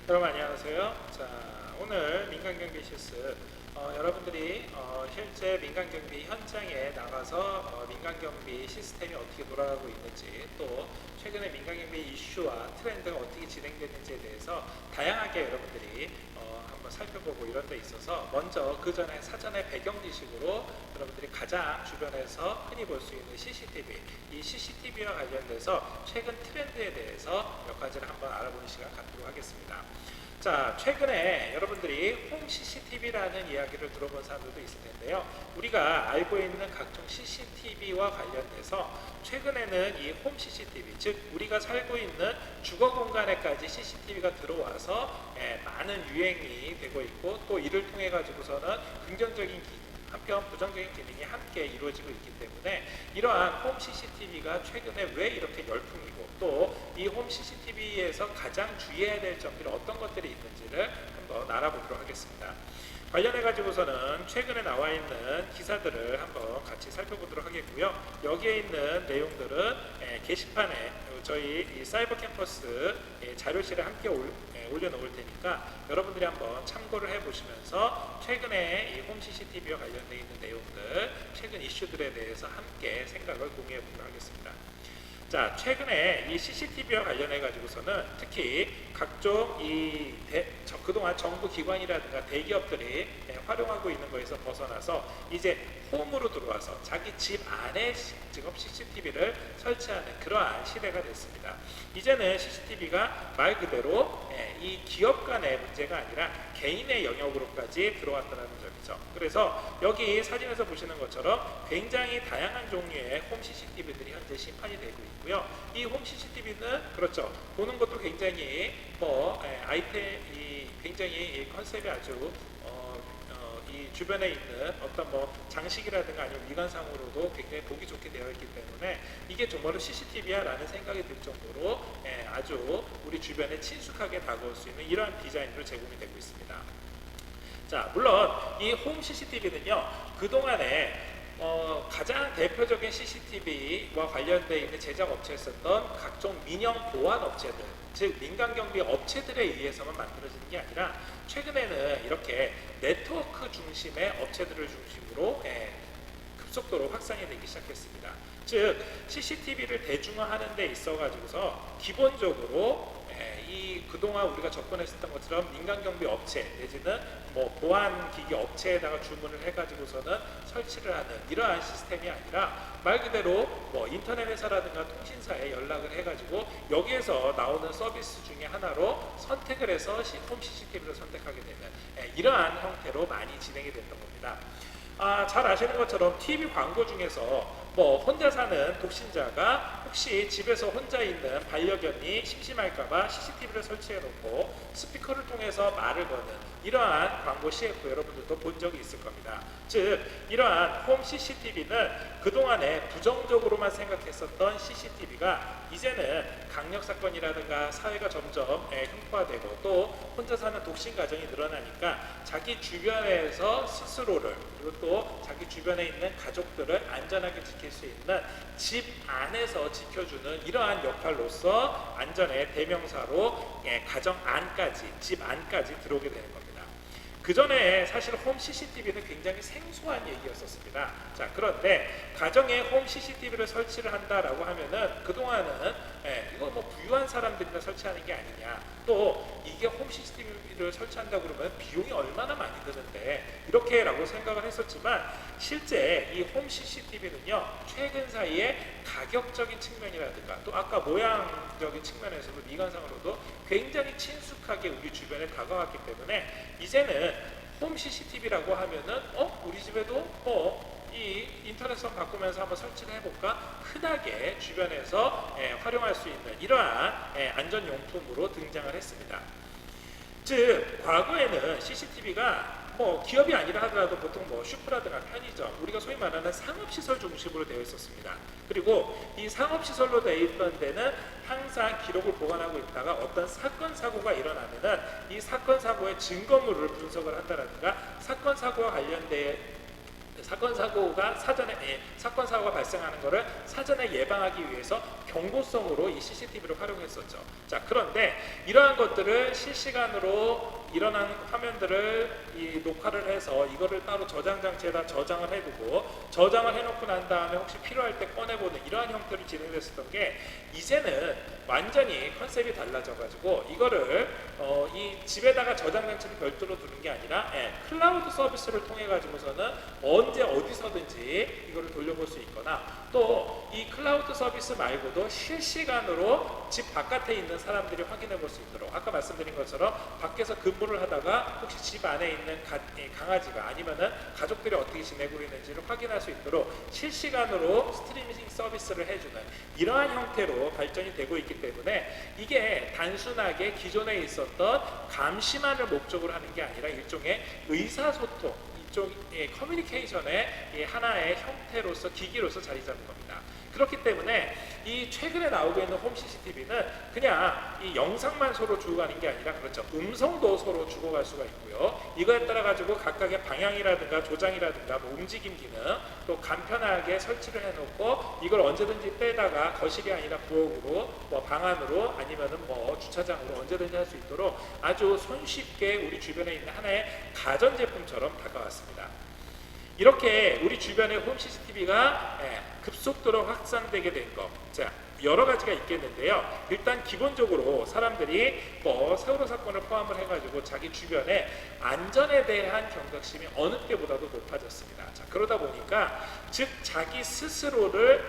여러분 안녕하세요. 자, 오늘 민간경비 실습 여러분들이 실제 민간경비 현장에 나가서 민간경비 시스템이 어떻게 돌아가고 있는지, 또 최근에 민간경비 이슈와 트렌드가 어떻게 진행되는지에 대해서 다양하게 여러분들이 한번 살펴보고 이런 데 있어서, 먼저 그 전에 사전에 배경 지식으로 여러분들이 가장 주변에서 흔히 볼 수 있는 CCTV, 이 CCTV와 관련돼서 최근 트렌드에 대해서 몇 가지를 한번 알아보는 시간 갖도록 하겠습니다. 자, 최근에 여러분들이 홈 CCTV라는 이야기를 들어본 사람들도 있을 텐데요. 우리가 알고 있는 각종 CCTV와 관련돼서 최근에는 이 홈 CCTV, 즉 우리가 살고 있는 주거 공간에까지 CCTV가 들어와서 많은 유행이 되고 있고, 또 이를 통해 가지고서는 긍정적인 기능, 한편 부정적인 기능이 함께 이루어지고 있기 때문에, 이러한 홈 CCTV가 최근에 왜 이렇게 열풍이고, 또 이 홈 CCTV에서 가장 주의해야 될 점들이 어떤 것들이 있는지를 한번 알아보도록 하겠습니다. 관련해 가지고서는 최근에 나와 있는 기사들을 한번 같이 살펴보도록 하겠고요. 여기에 있는 내용들은 게시판에 저희 이 사이버 캠퍼스 자료실에 함께 올려놓을 테니까 여러분들이 한번 참고를 해보시면서 최근에 이 홈 CCTV와 관련되어 있는 내용들, 최근 이슈들에 대해서 함께 생각을 공유해 보도록 하겠습니다. 자, 최근에 이 CCTV와 관련해 가지고서는 특히 각종 그동안 정부 기관이라든가 대기업들이 활용하고 있는 거에서 벗어나서 이제 홈으로 들어와서 자기 집 안에 직업 CCTV를 설치하는 그러한 시대가 됐습니다. 이제는 CCTV가 말 그대로 이 기업 간의 문제가 아니라 개인의 영역으로까지 들어왔다는 점이죠. 그래서 여기 사진에서 보시는 것처럼 굉장히 다양한 종류의 홈 CCTV들이 현재 시판이 되고 있고요. 이 홈 CCTV는 그렇죠, 보는 것도 굉장히 아이템이 굉장히 컨셉이 아주 이 주변에 있는 어떤 장식이라든가 아니면 미관상으로도 굉장히 보기 좋게 되어 있기 때문에 이게 정말로 CCTV야 라는 생각이 들 정도로 아주 우리 주변에 친숙하게 다가올 수 있는 이러한 디자인으로 제공이 되고 있습니다. 자, 물론 이 홈 CCTV는요, 그동안에 가장 대표적인 CCTV와 관련되어 있는 제작 업체에 썼던 각종 민영 보안 업체들, 즉 민간경비 업체들에 의해서만 만들어지는 게 아니라 최근에는 이렇게 네트워크 중심의 업체들을 중심으로 급속도로 확산이 되기 시작했습니다. 즉 CCTV를 대중화하는 데 있어 가지고서 기본적으로 이 그동안 우리가 접근했었던 것처럼 민간경비 업체 내지는 보안기기 업체에다가 주문을 해가지고서는 설치를 하는 이러한 시스템이 아니라 말 그대로 인터넷 회사라든가 통신사에 연락을 해가지고 여기에서 나오는 서비스 중에 하나로 선택을 해서 홈 CCTV를 선택하게 되는 이러한 형태로 많이 진행이 됐던 겁니다. 잘 아시는 것처럼 TV 광고 중에서 혼자 사는 독신자가 혹시 집에서 혼자 있는 반려견이 심심할까봐 CCTV를 설치해 놓고 스피커를 통해서 말을 거는 이러한 광고 CF 여러분들도 본 적이 있을 겁니다. 즉 이러한 홈 CCTV는 그동안에 부정적으로만 생각했었던 CCTV가 이제는 강력사건이라든가 사회가 점점 흉포화되고 또 혼자 사는 독신 가정이 늘어나니까 자기 주변에서 스스로를, 그리고 또 자기 주변에 있는 가족들을 안전하게 지킬 수 있는 집 안에서 지켜주는 이러한 역할로서 안전의 대명사로 가정 안까지, 집 안까지 들어오게 되는 겁니다. 그 전에 사실 홈 CCTV는 굉장히 생소한 얘기였었습니다. 자, 그런데 가정에 홈 CCTV를 설치를 한다라고 하면은 그동안은 이거 부유한 사람들이나 설치하는 게 아니냐, 또 이게 홈 CCTV를 설치한다 그러면 비용이 얼마나 많이 드는데 이렇게라고 생각을 했었지만, 실제 이 홈 CCTV는요 최근 사이에 가격적인 측면이라든가 또 아까 모양적인 측면에서도 미관상으로도 굉장히 친숙하게 우리 주변에 다가왔기 때문에 이제는 홈 CCTV라고 하면은 우리 집에도 이 인터넷선 바꾸면서 한번 설치를 해볼까, 흔하게 주변에서 활용할 수 있는 이러한 안전용품으로 등장을 했습니다. 즉 과거에는 CCTV가 기업이 아니라 하더라도 보통 슈퍼라든가 편의점, 우리가 소위 말하는 상업시설 중심으로 되어 있었습니다. 그리고 이 상업시설로 되어 있던 데는 항상 기록을 보관하고 있다가 어떤 사건 사고가 일어나면은 이 사건 사고의 증거물을 분석을 한다라든가 사건 사고와 관련돼서 사건 사고가 발생하는 것을 사전에 예방하기 위해서 경고성으로 이 CCTV를 활용했었죠. 자, 그런데 이러한 것들을 실시간으로 일어나는 화면들을 녹화를 해서 이거를 따로 저장 장치에다 저장을 해두고 저장을 해놓고 난 다음에 혹시 필요할 때 꺼내보는 이러한 형태로 진행됐었던 게 이제는 완전히 컨셉이 달라져가지고 이거를 이 집에다가 저장 장치를 별도로 두는 게 아니라 클라우드 서비스를 통해 가지고서는 언제 어디서든지 이거를 돌려볼 수 있거나 또 이 클라우드 서비스 말고도 실시간으로 집 바깥에 있는 사람들이 확인해 볼 수 있도록 아까 말씀드린 것처럼 밖에서 근무를 하다가 혹시 집 안에 있는 강아지가 아니면은 가족들이 어떻게 지내고 있는지를 확인할 수 있도록 실시간으로 스트리밍 서비스를 해주는 이러한 형태로 발전이 되고 있기 때문에 이게 단순하게 기존에 있었던 감시만을 목적으로 하는 게 아니라 일종의 의사소통 이쪽의 커뮤니케이션의 하나의 형태로서 기기로서 자리 잡은 겁니다. 그렇기 때문에 이 최근에 나오고 있는 홈 CCTV는 그냥 이 영상만 서로 주고 가는 게 아니라 그렇죠. 음성도 서로 주고 갈 수가 있고요. 이거에 따라 가지고 각각의 방향이라든가 조장이라든가 뭐 움직임 기능 또 간편하게 설치를 해놓고 이걸 언제든지 빼다가 거실이 아니라 부엌으로 뭐 방 안으로 아니면은 뭐 주차장으로 언제든지 할 수 있도록 아주 손쉽게 우리 주변에 있는 하나의 가전제품처럼 다가왔습니다. 이렇게 우리 주변에 홈 CCTV가 급속도로 확산되게 된 것, 자 여러 가지가 있겠는데요. 일단 기본적으로 사람들이 뭐 세월호 사건을 포함을 해가지고 자기 주변에 안전에 대한 경각심이 어느 때보다도 높아졌습니다. 자 그러다 보니까 즉 자기 스스로를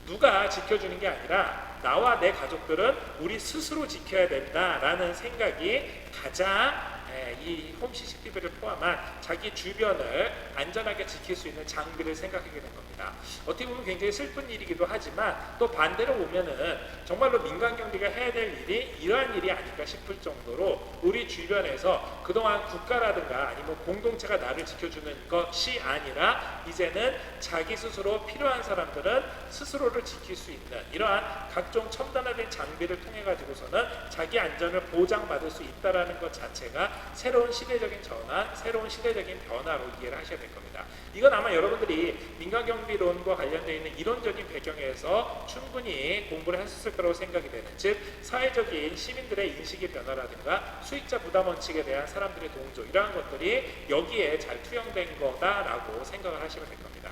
누가 지켜주는 게 아니라 나와 내 가족들은 우리 스스로 지켜야 된다라는 생각이 가장 이 홈 CCTV를 포함한 자기 주변을 안전하게 지킬 수 있는 장비를 생각하게 된 겁니다. 어떻게 보면 굉장히 슬픈 일이기도 하지만 또 반대로 보면은 정말로 민간경비가 해야 될 일이 이러한 일이 아닐까 싶을 정도로 우리 주변에서 그동안 국가라든가 아니면 공동체가 나를 지켜주는 것이 아니라 이제는 자기 스스로 필요한 사람들은 스스로를 지킬 수 있는 이러한 각종 첨단화된 장비를 통해 가지고서는 자기 안전을 보장받을 수 있다라는 것 자체가 새로운 시대적인 전환, 새로운 시대적인 변화로 이해를 하셔야 될 겁니다. 이건 아마 여러분들이 민간경비론과 관련되어 있는 이론적인 배경에서 충분히 공부를 했을 거라고 생각이 되는 즉 사회적인 시민들의 인식의 변화라든가 수익자 부담 원칙에 대한 사람들의 동조 이러한 것들이 여기에 잘 투영된 거다라고 생각을 하시면 될 겁니다.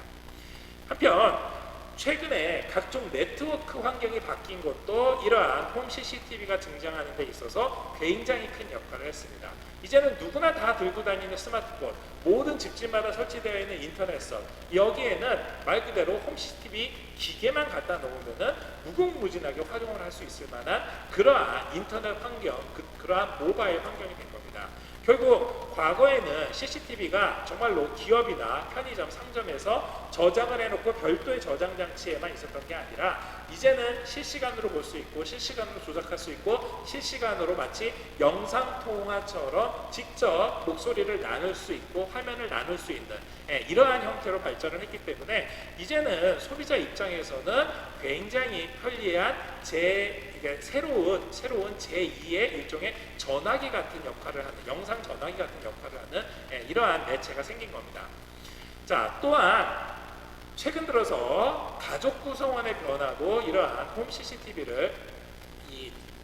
한편 최근에 각종 네트워크 환경이 바뀐 것도 이러한 홈 CCTV가 등장하는 데 있어서 굉장히 큰 역할을 했습니다. 이제는 누구나 다 들고 다니는 스마트폰, 모든 집집마다 설치되어 있는 인터넷선, 여기에는 말 그대로 홈 CCTV 기계만 갖다 놓으면은 무궁무진하게 활용을 할 수 있을 만한 그러한 인터넷 환경, 그러한 모바일 환경이 된 겁니다. 결국 과거에는 CCTV가 정말로 기업이나 편의점, 상점에서 저장을 해놓고 별도의 저장 장치에만 있었던 게 아니라 이제는 실시간으로 볼 수 있고 실시간으로 조작할 수 있고 실시간으로 마치 영상통화처럼 직접 목소리를 나눌 수 있고 화면을 나눌 수 있는 이러한 형태로 발전을 했기 때문에 이제는 소비자 입장에서는 굉장히 편리한 새로운 제2의 일종의 전화기 같은 역할을 하는 영상 전화기 같은 역할을 하는 이러한 매체가 생긴 겁니다. 자 또한 최근 들어서 가족 구성원의 변화도 이러한 홈 CCTV를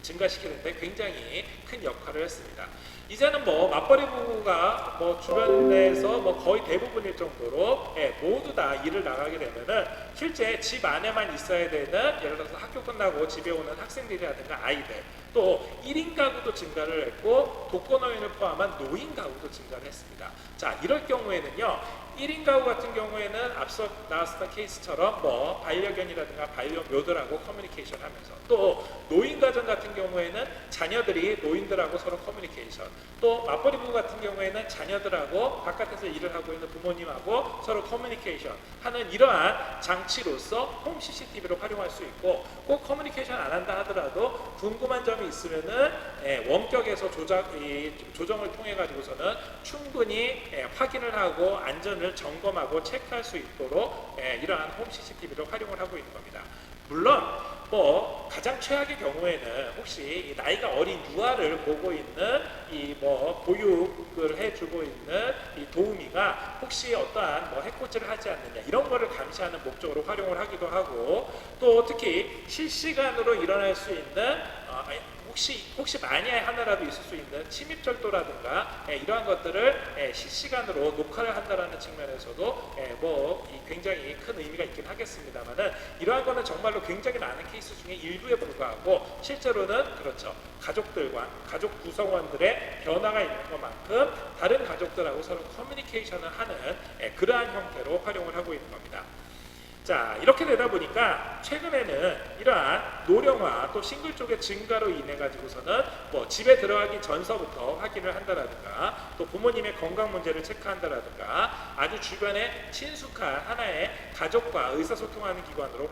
증가시키는데 굉장히 큰 역할을 했습니다. 이제는 뭐 맞벌이 부부가 뭐 주변에서 뭐 거의 대부분일 정도로 모두 다 일을 나가게 되면은 실제 집 안에만 있어야 되는 예를 들어서 학교 끝나고 집에 오는 학생들이라든가 아이들 또 1인 가구도 증가를 했고 독거노인을 포함한 노인 가구도 증가를 했습니다. 자 이럴 경우에는요 1인 가구 같은 경우에는 앞서 나왔던 케이스처럼 뭐 반려견이라든가 반려묘들하고 커뮤니케이션 하면서 또 노인 가정 같은 경우에는 자녀들이 노인들하고 서로 커뮤니케이션 또 맞벌이 부부 같은 경우에는 자녀들하고 바깥에서 일을 하고 있는 부모님하고 서로 커뮤니케이션 하는 이러한 장치로서 홈 CCTV로 활용할 수 있고 꼭 커뮤니케이션 안 한다 하더라도 궁금한 점이 있으면은 원격에서 조정을 통해 가지고서는 충분히 확인을 하고 안전을 점검하고 체크할 수 있도록 이러한 홈 CCTV를 활용을 하고 있는 겁니다. 물론 뭐 가장 최악의 경우에는 혹시 이 나이가 어린 유아를 보고 있는 이 뭐 보육을 해주고 있는 이 도우미가 혹시 어떠한 뭐 해코지를 하지 않느냐 이런 거를 감시하는 목적으로 활용을 하기도 하고, 또 특히 실시간으로 일어날 수 있는 혹시 만약에 하나라도 있을 수 있는 침입절도라든가 이러한 것들을 실시간으로 녹화를 한다라는 측면에서도 굉장히 큰 의미가 있긴 하겠습니다만은, 이러한 거는 정말로 굉장히 많은 케이스 중에 일부에 불과하고 실제로는 그렇죠, 가족들과 가족 구성원들의 변화가 있는 것만큼 다른 가족들하고 서로 커뮤니케이션을 하는 그러한 형태로 활용을 하고 있는 겁니다. 자, 이렇게 되다 보니까 최근에는 이러한 노령화 또 싱글 쪽의 증가로 인해 가지고서는 뭐 집에 들어가기 전서부터 확인을 한다라든가, 또 부모님의 건강 문제를 체크한다라든가, 아주 주변에 친숙한 하나의 가족과 의사소통하는 기관으로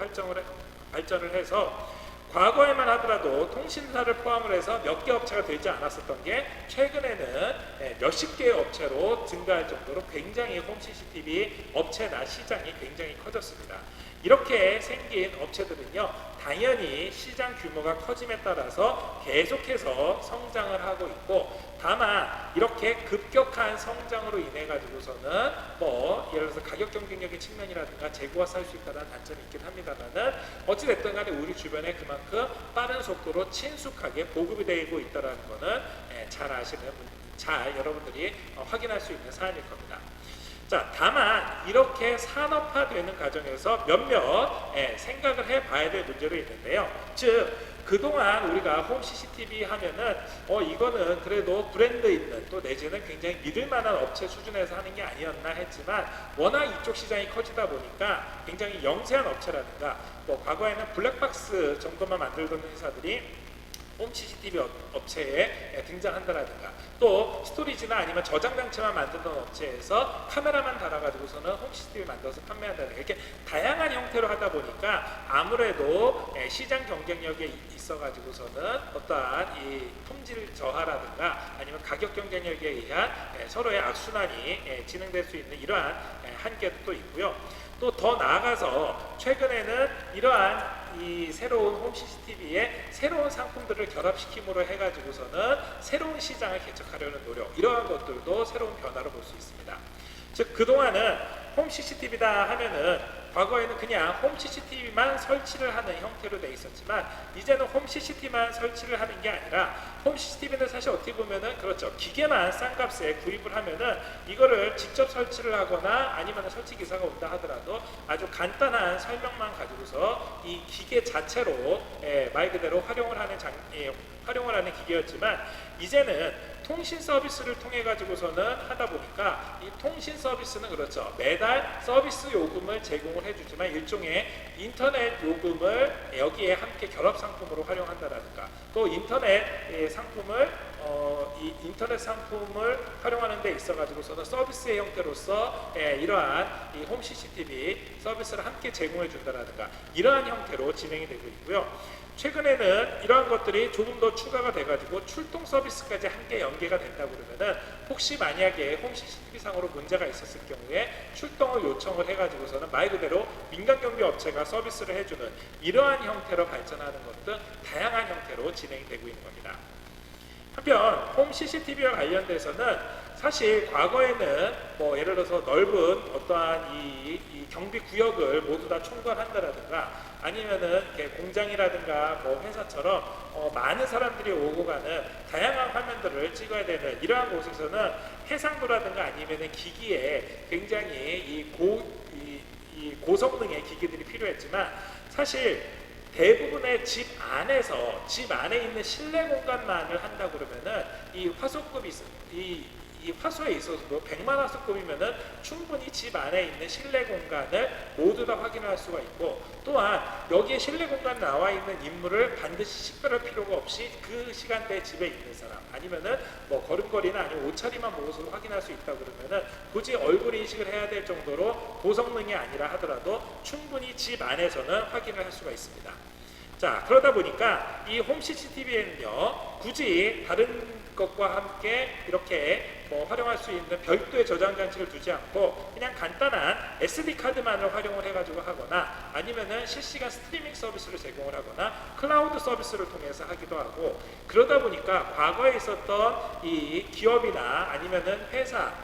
발전을 해서 과거에만 하더라도 통신사를 포함을 해서 몇 개 업체가 되지 않았었던 게 최근에는 몇십 개의 업체로 증가할 정도로 굉장히 홈 CCTV 업체나 시장이 굉장히 커졌습니다. 이렇게 생긴 업체들은요, 당연히 시장 규모가 커짐에 따라서 계속해서 성장을 하고 있고, 다만 이렇게 급격한 성장으로 인해 가지고서는 뭐 예를 들어서 가격 경쟁력의 측면이라든가 재고가 쌓일 수 있다는 단점이 있긴 합니다만은, 어찌됐든 간에 우리 주변에 그만큼 빠른 속도로 친숙하게 보급이 되고 있다는 거는 잘 여러분들이 확인할 수 있는 사안일 겁니다. 자, 다만 이렇게 산업화되는 과정에서 몇몇 생각을 해봐야 될 문제도 있는데요. 즉, 그동안 우리가 홈 CCTV 하면은 이거는 그래도 브랜드 있는, 또 내지는 굉장히 믿을 만한 업체 수준에서 하는 게 아니었나 했지만, 워낙 이쪽 시장이 커지다 보니까 굉장히 영세한 업체라든가 뭐 과거에는 블랙박스 정도만 만들던 회사들이 홈 CCTV 업체에 등장한다라든가, 또 스토리지나 아니면 저장 장치만 만들던 업체에서 카메라만 달아가지고서는 홈 CCTV 만들어서 판매한다든가, 이렇게 다양한 형태로 하다 보니까 아무래도 시장 경쟁력에 있어가지고서는 어떠한 이 품질 저하라든가 아니면 가격 경쟁력에 의한 서로의 악순환이 진행될 수 있는 이러한 한계도 또 있고요. 또 더 나아가서 최근에는 이러한 이 새로운 홈 CCTV에 새로운 상품들을 결합시킴으로 해가지고서는 새로운 시장을 개척하려는 노력, 이러한 것들도 새로운 변화를 볼 수 있습니다. 즉, 그동안은 홈 CCTV다 하면은 과거에는 그냥 홈 CCTV만 설치를 하는 형태로 돼 있었지만, 이제는 홈 CCTV만 설치를 하는 게 아니라 홈 CCTV는 사실 어떻게 보면은 그렇죠, 기계만 싼 값에 구입을 하면은 이거를 직접 설치를 하거나 아니면 설치 기사가 온다 하더라도 아주 간단한 설명만 가지고서 이 기계 자체로 말 그대로 활용을 하는 기계였지만, 이제는 통신 서비스를 통해 가지고서는 하다 보니까 이 통신 서비스는 그렇죠, 매달 서비스 요금을 제공을 해주지만 일종의 인터넷 요금을 여기에 함께 결합 상품으로 활용한다라든가, 또 인터넷 상품을 활용하는 데 있어 가지고서는 서비스의 형태로서 이러한 이 홈 CCTV 서비스를 함께 제공해 준다라든가, 이러한 형태로 진행이 되고 있고요. 최근에는 이러한 것들이 조금 더 추가가 돼가지고 출동 서비스까지 함께 연계가 된다고 그러면은, 혹시 만약에 홈 CCTV 상으로 문제가 있었을 경우에 출동을 요청을 해가지고서는 말 그대로 민간경비 업체가 서비스를 해주는 이러한 형태로 발전하는 것등 다양한 형태로 진행이 되고 있는 겁니다. 한편 홈 CCTV와 관련돼서는 사실 과거에는 뭐 예를 들어서 넓은 어떠한 이 경비 구역을 모두 다 총괄한다라든가, 아니면은 공장이라든가 뭐 회사처럼 많은 사람들이 오고 가는 다양한 화면들을 찍어야 되는 이러한 곳에서는 해상도라든가 아니면은 기기에 굉장히 이 고성능의 기기들이 필요했지만, 사실 대부분의 집 안에 있는 실내 공간만을 한다 그러면은 이 화소에 있어서도 100만 화소급이면은 충분히 집 안에 있는 실내 공간을 모두 다 확인할 수가 있고, 또한 여기에 실내 공간 나와 있는 인물을 반드시 식별할 필요가 없이 그 시간대에 집에 있는 사람, 아니면은 뭐 걸음걸이나 아니면 옷차림만 보고서 확인할 수 있다 그러면은 굳이 얼굴 인식을 해야 될 정도로 고성능이 아니라 하더라도 충분히 집 안에서는 확인을 할 수가 있습니다. 자, 그러다 보니까 이 홈 CCTV에는요 굳이 다른 것과 함께 이렇게 활용할 수 있는 별도의 저장 장치를 두지 않고 그냥 간단한 SD 카드만을 활용을 해가지고 하거나 아니면은 실시간 스트리밍 서비스를 제공을 하거나 클라우드 서비스를 통해서 하기도 하고, 그러다 보니까 과거에 있었던 이 기업이나 아니면은 회사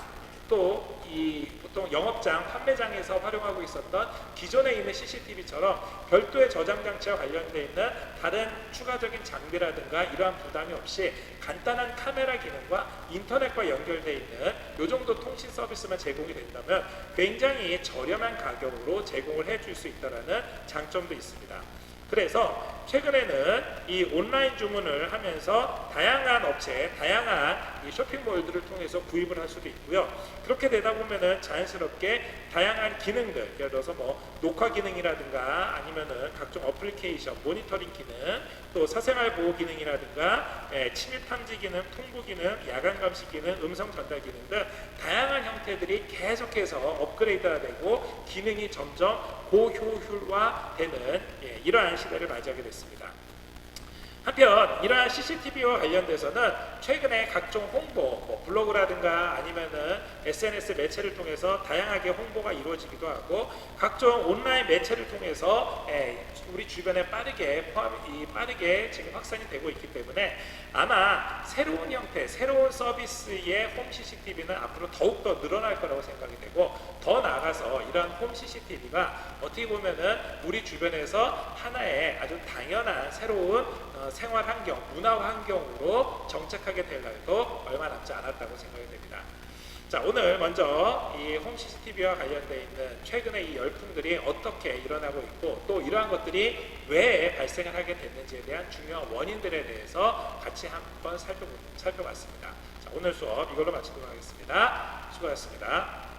또 이 보통 영업장, 판매장에서 활용하고 있었던 기존에 있는 CCTV처럼 별도의 저장 장치와 관련되어 있는 다른 추가적인 장비라든가 이러한 부담이 없이 간단한 카메라 기능과 인터넷과 연결되어 있는 이 정도 통신 서비스만 제공이 된다면 굉장히 저렴한 가격으로 제공을 해줄 수 있다는 장점도 있습니다. 그래서 최근에는 이 온라인 주문을 하면서 다양한 업체, 다양한 이 쇼핑몰들을 통해서 구입을 할 수도 있고요. 그렇게 되다 보면은 자연스럽게 다양한 기능들, 예를 들어서 녹화 기능이라든가 아니면은 각종 어플리케이션, 모니터링 기능, 또 사생활 보호 기능이라든가 침입 탐지 기능, 통보 기능, 야간 감시 기능, 음성 전달 기능 등 다양한 형태들이 계속해서 업그레이드가 되고 기능이 점점 고효율화되는 이러한 시대를 맞이하게 됐습니다. 한편 이러한 CCTV와 관련돼서는 최근에 각종 홍보, 블로그라든가 아니면은 SNS 매체를 통해서 다양하게 홍보가 이루어지기도 하고 각종 온라인 매체를 통해서 우리 주변에 빠르게 지금 확산이 되고 있기 때문에 아마 새로운 형태, 새로운 서비스의 홈 CCTV는 앞으로 더욱더 늘어날 거라고 생각이 되고, 더 나아가서 이런 홈 CCTV가 어떻게 보면은 우리 주변에서 하나의 아주 당연한 새로운 생활 환경, 문화 환경으로 정착하게 될 날도 얼마 남지 않았다고 생각이 됩니다. 자, 오늘 먼저 이 홈 CCTV와 관련되어 있는 최근의 이 열풍들이 어떻게 일어나고 있고 또 이러한 것들이 왜 발생을 하게 됐는지에 대한 중요한 원인들에 대해서 같이 한번 살펴봤습니다. 자, 오늘 수업 이걸로 마치도록 하겠습니다. 수고하셨습니다.